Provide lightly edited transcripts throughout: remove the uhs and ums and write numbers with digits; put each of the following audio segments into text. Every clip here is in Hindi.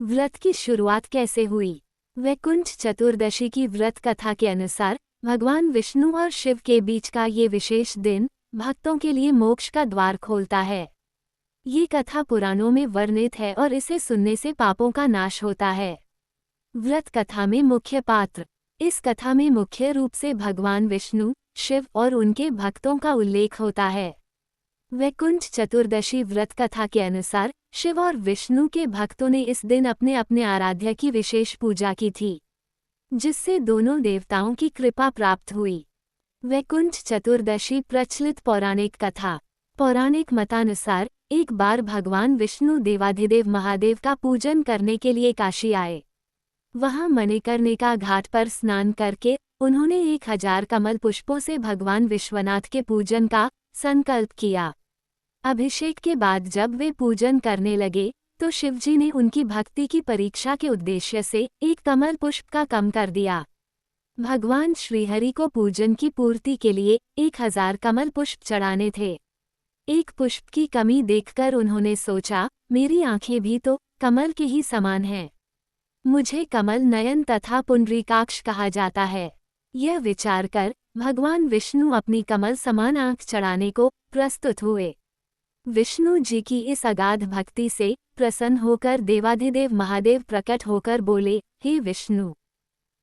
व्रत की शुरुआत कैसे हुई? वैकुंठ चतुर्दशी की व्रत कथा के अनुसार भगवान विष्णु और शिव के बीच का ये विशेष दिन भक्तों के लिए मोक्ष का द्वार खोलता है। ये कथा पुराणों में वर्णित है और इसे सुनने से पापों का नाश होता है। व्रत कथा में मुख्य पात्र। इस कथा में मुख्य रूप से भगवान विष्णु, शिव और उनके भक्तों का उल्लेख होता है। वैकुंठ चतुर्दशी व्रत कथा के अनुसार शिव और विष्णु के भक्तों ने इस दिन अपने अपने आराध्य की विशेष पूजा की थी, जिससे दोनों देवताओं की कृपा प्राप्त हुई। वैकुंठ चतुर्दशी प्रचलित पौराणिक कथा। पौराणिक मतानुसार एक बार भगवान विष्णु देवाधिदेव महादेव का पूजन करने के लिए काशी आए। वहां मणिकर्णिका घाट पर स्नान करके उन्होंने 1000 कमल पुष्पों से भगवान विश्वनाथ के पूजन का संकल्प किया। अभिषेक के बाद जब वे पूजन करने लगे तो शिवजी ने उनकी भक्ति की परीक्षा के उद्देश्य से एक कमल पुष्प का कम कर दिया। भगवान श्रीहरि को पूजन की पूर्ति के लिए 1000 कमल पुष्प चढ़ाने थे। एक पुष्प की कमी देखकर उन्होंने सोचा, मेरी आंखें भी तो कमल के ही समान हैं। मुझे कमल नयन तथा पुंडरीकाक्ष कहा जाता है। यह विचार कर भगवान विष्णु अपनी कमल समान आंख चढ़ाने को प्रस्तुत हुए। विष्णु जी की इस अगाध भक्ति से प्रसन्न होकर देवाधिदेव महादेव प्रकट होकर बोले, हे विष्णु,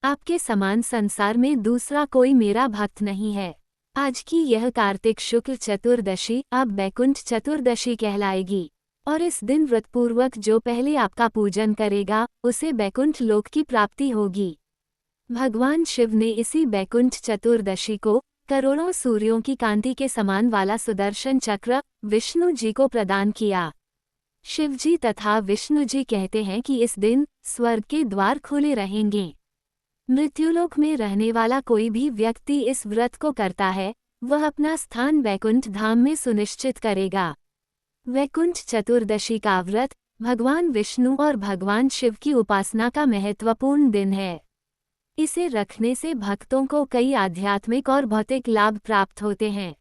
आपके समान संसार में दूसरा कोई मेरा भक्त नहीं है। आज की यह कार्तिक शुक्ल चतुर्दशी अब वैकुंठ चतुर्दशी कहलाएगी और इस दिन व्रतपूर्वक जो पहले आपका पूजन करेगा उसे वैकुंठ लोक की प्राप्ति होगी। भगवान शिव ने इसी वैकुंठ चतुर्दशी को करोड़ों सूर्यों की कांति के समान वाला सुदर्शन चक्र विष्णु जी को प्रदान किया। शिवजी तथा विष्णु जी कहते हैं कि इस दिन स्वर्ग के द्वार खुले रहेंगे। मृत्युलोक में रहने वाला कोई भी व्यक्ति इस व्रत को करता है, वह अपना स्थान वैकुंठ धाम में सुनिश्चित करेगा। वैकुंठ चतुर्दशी का व्रत भगवान विष्णु और भगवान शिव की उपासना का महत्वपूर्ण दिन है। इसे रखने से भक्तों को कई आध्यात्मिक और भौतिक लाभ प्राप्त होते हैं।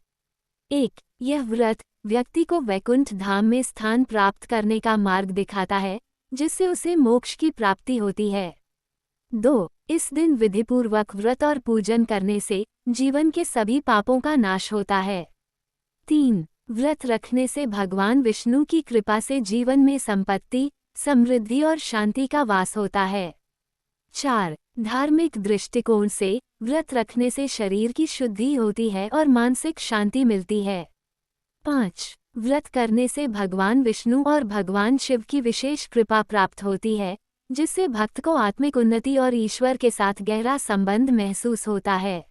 1. यह व्रत व्यक्ति को वैकुंठ धाम में स्थान प्राप्त करने का मार्ग दिखाता है, जिससे उसे मोक्ष की प्राप्ति होती है। 2. इस दिन विधिपूर्वक व्रत और पूजन करने से जीवन के सभी पापों का नाश होता है। 3. व्रत रखने से भगवान विष्णु की कृपा से जीवन में संपत्ति, समृद्धि और शांति का वास होता है। 4. धार्मिक दृष्टिकोण से व्रत रखने से शरीर की शुद्धि होती है और मानसिक शांति मिलती है। 5. व्रत करने से भगवान विष्णु और भगवान शिव की विशेष कृपा प्राप्त होती है, जिससे भक्त को आत्मिक उन्नति और ईश्वर के साथ गहरा संबंध महसूस होता है।